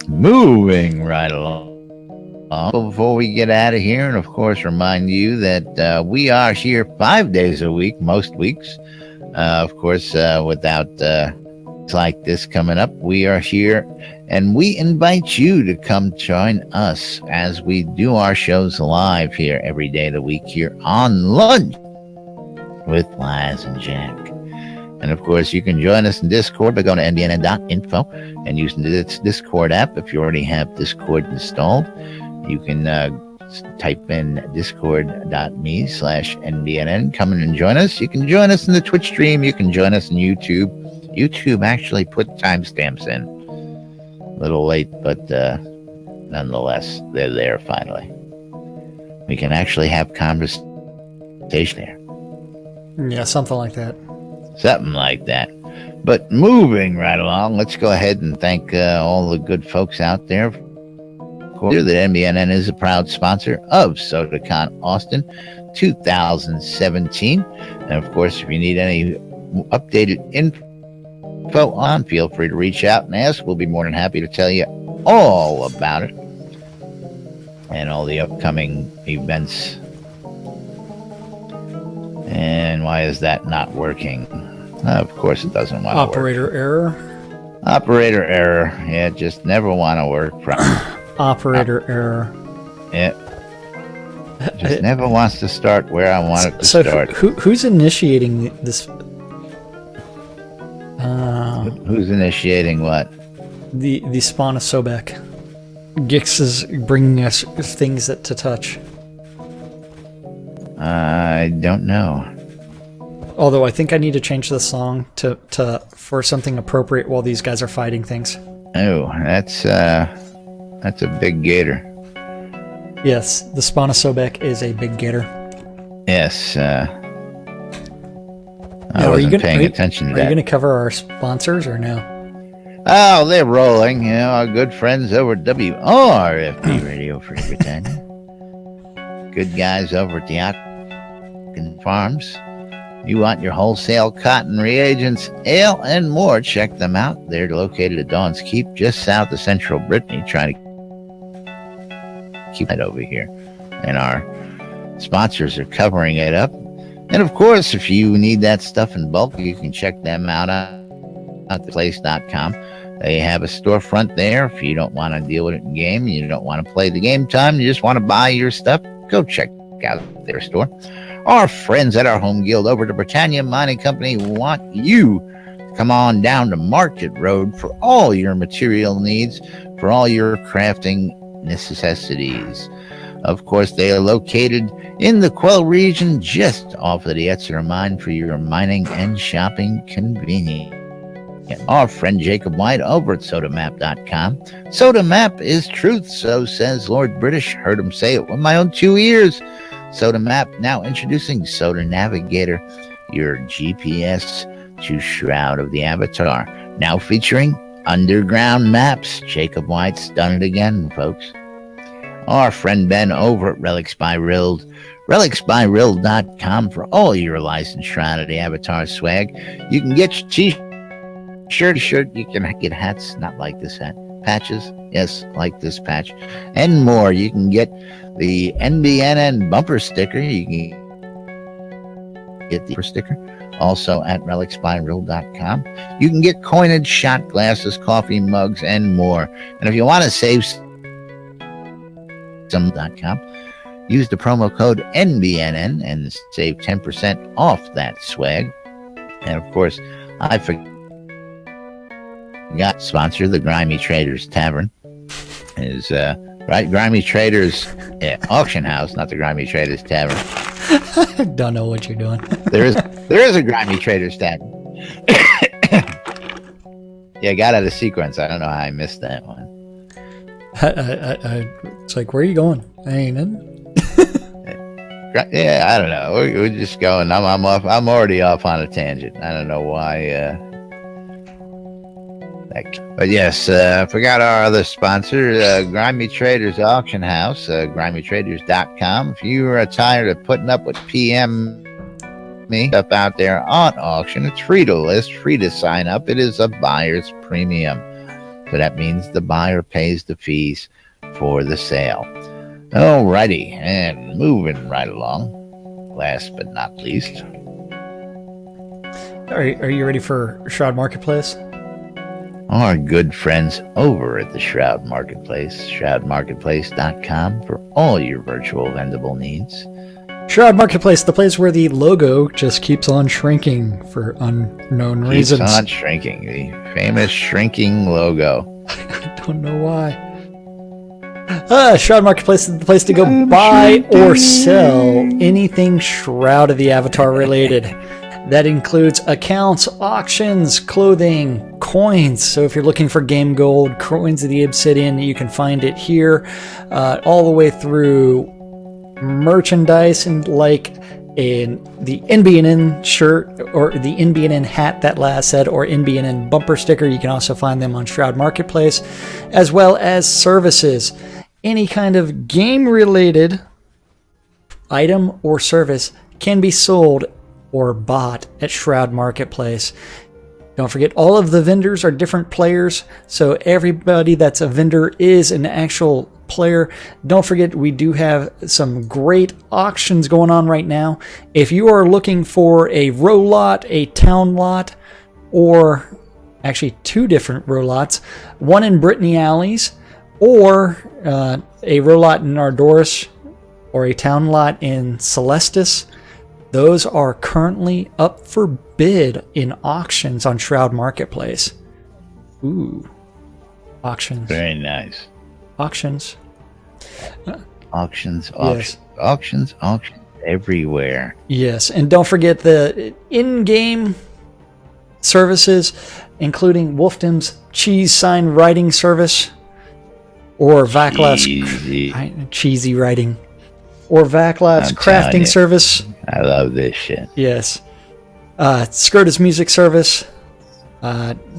Moving right along. Before we get out of here, and of course remind you that we are here 5 days a week, most weeks. Of course, without like this coming up, we are here, and we invite you to come join us as we do our shows live here every day of the week here on Lunch with Laz and Jack. And of course, you can join us in Discord by going to nbnn.info and using the Discord app. If you already have Discord installed, you can type in discord.me/NBNN. Come in and join us. You can join us in the Twitch stream. You can join us on YouTube. YouTube actually put timestamps in. A little late, but nonetheless, they're there finally. We can actually have conversation there. Yeah, something like that. Something like that. But moving right along, let's go ahead and thank all the good folks out there. That NBNN is a proud sponsor of SodaCon Austin 2017. And of course, if you need any updated info on, feel free to reach out and ask. We'll be more than happy to tell you all about it and all the upcoming events. And why is that not working? Of course, it doesn't want to work. Operator error. Operator error. Yeah, just never want to work. Operator error. Yeah. Just never wants to start where I want it to start. Who's initiating this? Who's initiating what? The spawn of Sobek. Gix is bringing us things to touch. I don't know. Although I think I need to change the song to for something appropriate while these guys are fighting things. Oh, that's a big gator. Yes, the spawn of Sobek is a big gator. Yes. I wasn't paying attention to that. Are you going to cover our sponsors or no? Oh, they're rolling. You know, our good friends over at WRFP Radio Free Britannia. Good guys over at the Atkin Farms. You want your wholesale cotton reagents, ale, and more, check them out. They're located at Dawn's Keep, just south of central Brittany, trying to keep it over here. And our sponsors are covering it up. And of course, if you need that stuff in bulk, you can check them out at theplace.com. They have a storefront there. If you don't want to deal with it in game, you don't want to play the game time, you just want to buy your stuff, go check out their store. Our friends at our home guild over to Britannia Mining Company want you to come on down to Market Road for all your material needs, for all your crafting necessities. Of course, they are located in the Quell region, just off of the Etzer mine for your mining and shopping convenience. Our friend Jacob White over at SodaMap.com. SodaMap is truth, so says Lord British. Heard him say it with my own 2 ears. SodaMap now introducing Soda Navigator, your GPS to Shroud of the Avatar. Now featuring underground maps. Jacob White's done it again, folks. Our friend Ben over at Relics by Rild. RelicsByRild.com for all your licensed Shroud of the Avatar swag. You can get your t-shirt. You can get hats, not like this hat. Patches, yes, like this patch. And more. You can get the NBNN bumper sticker. You can get the sticker. Also at RelicsByRild.com. You can get coinage, shot glasses, coffee mugs, and more. And if you want to save some.com, use the promo code NBNN and save 10% off that swag. And of course, I forgot sponsor the Grimy Traders Tavern is right, Grimy Traders auction house, not the Grimy Traders Tavern. I don't know what you're doing. there is a Grimy Traders Tavern. Yeah, I got out of sequence. I don't know how I missed that one. It's like, where are you going? I ain't in. Yeah, I don't know. We're just going. I'm off. I'm already off on a tangent. I don't know why. But yes, I forgot our other sponsor, Grimy Traders Auction House, GrimyTraders.com. If you are tired of putting up with PM me stuff out there on auction, it's free to list, free to sign up. It is a buyer's premium. So that means the buyer pays the fees for the sale. Alrighty, and moving right along, last but not least. Are you ready for Shroud Marketplace? Our good friends over at the Shroud Marketplace, shroudmarketplace.com for all your virtual vendable needs. Shroud Marketplace, the place where the logo just keeps on shrinking for unknown reasons. Keeps on shrinking, the famous shrinking logo. I don't know why. Shroud Marketplace is the place to go buy or sell anything Shroud of the Avatar related. That includes accounts, auctions, clothing, coins. So if you're looking for game gold, coins of the Obsidian, you can find it here. All the way through merchandise, and like the NBNN shirt or the NBNN hat that Laz said, or NBNN bumper sticker. You can also find them on Shroud Marketplace, as well as services. Any kind of game-related item or service can be sold or bought at Shroud Marketplace. Don't forget, all of the vendors are different players, so everybody that's a vendor is an actual player. Don't forget, we do have some great auctions going on right now. If you are looking for a row lot, a town lot, or actually two different row lots, one in Brittany Alleys, or a row lot in Ardoris, or a town lot in Celestis, those are currently up for bid in auctions on Shroud Marketplace. Ooh. Auctions. Very nice. Auctions. Auctions Yes. Auctions everywhere. Yes, and don't forget the in-game services, including Wolfdam's cheese sign writing service, or Vaclav's cheesy writing, or Vaclav's crafting service. I love this shit. Yes. Skirta's music service,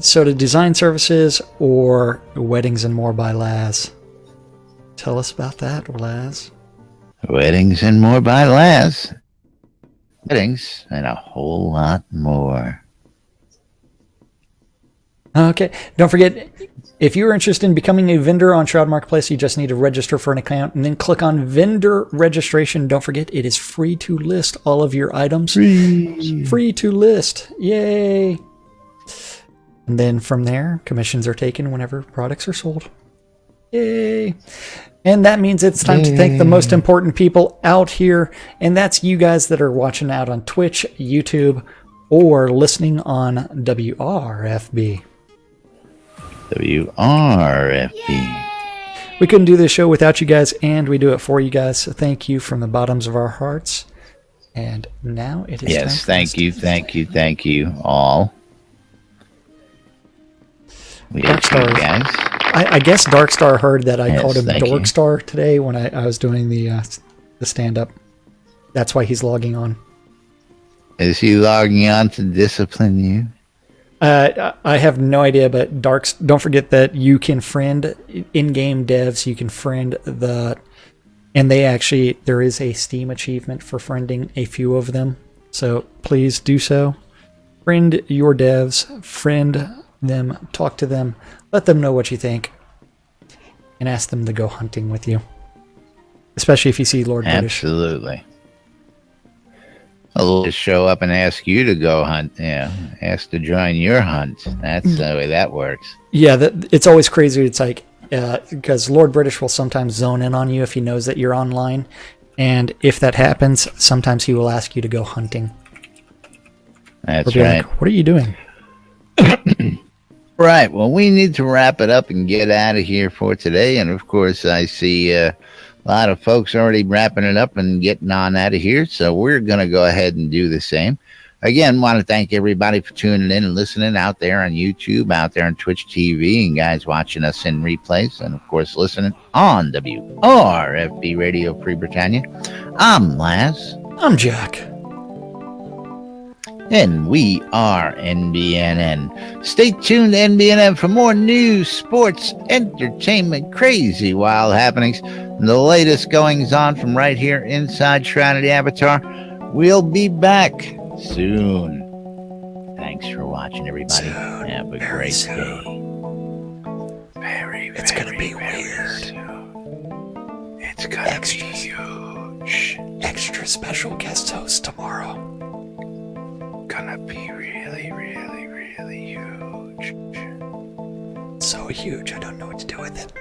Soda design services, or Weddings and More by Laz. Tell us about that, Laz. Weddings and More by Laz. Weddings and a whole lot more. Okay. Don't forget, if you're interested in becoming a vendor on Shroud Marketplace, you just need to register for an account and then click on vendor registration. Don't forget, it is free to list all of your items. Free to list. Yay. And then from there, commissions are taken whenever products are sold. Yay. And that means it's time to thank the most important people out here. And that's you guys that are watching out on Twitch, YouTube, or listening on WRFB. WRFB. We couldn't do this show without you guys, and we do it for you guys. So thank you from the bottoms of our hearts. And now it is time. Yes, thank you all. We Darkstar, you guys. I guess Darkstar heard that I called him thank you. Dorkstar today when I was doing the stand-up. That's why he's logging on. Is he logging on to discipline you? I have no idea, but don't forget that you can friend in-game devs. You can friend and there is a Steam achievement for friending a few of them. So please do so. Friend your devs, friend them, talk to them, let them know what you think, and ask them to go hunting with you. Especially if you see Lord British. Absolutely. I'll just show up and ask you to go hunt. Yeah, ask to join your hunt. That's the way that works. Yeah, it's always crazy. It's like, because Lord British will sometimes zone in on you if he knows that you're online. And if that happens, sometimes he will ask you to go hunting. That's right. Like, what are you doing? Right. Well, we need to wrap it up and get out of here for today. And of course, I see a lot of folks already wrapping it up and getting on out of here. So we're going to go ahead and do the same. Again, want to thank everybody for tuning in and listening out there on YouTube, out there on Twitch TV, and guys watching us in replays. And of course, listening on WRFB Radio Free Britannia. I'm Laz. I'm Jack. And we are NBNN. Stay tuned to NBNN for more news, sports, entertainment, crazy, wild happenings, and the latest goings on from right here inside Shroud of the Avatar. We'll be back soon. Thanks for watching, everybody. Have a great day. It's going to be weird. It's going to be huge. Extra special guest host tomorrow. Gonna be really, really, really huge. So huge, I don't know what to do with it.